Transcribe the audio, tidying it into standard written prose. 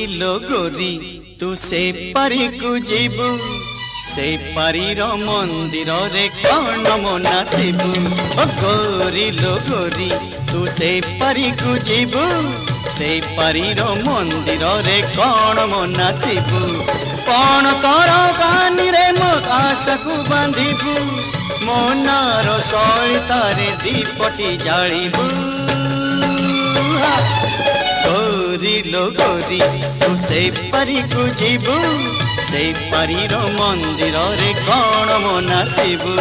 लो गोरी तू से पारी को जीबू से पारीर मंदिर रे कौन मना शिबू गोरी लो गोरी तू से पारी को जीबू से पारीर मंदिर रे कौन मना शिबू कौन कर कानी रे मो आशा को बांधिबू मनार सलितारे दीपटी जालिबू गोरी लो गोरी तू से पारी को जीबू से पारीर मंदिर रे कौन मना शिबू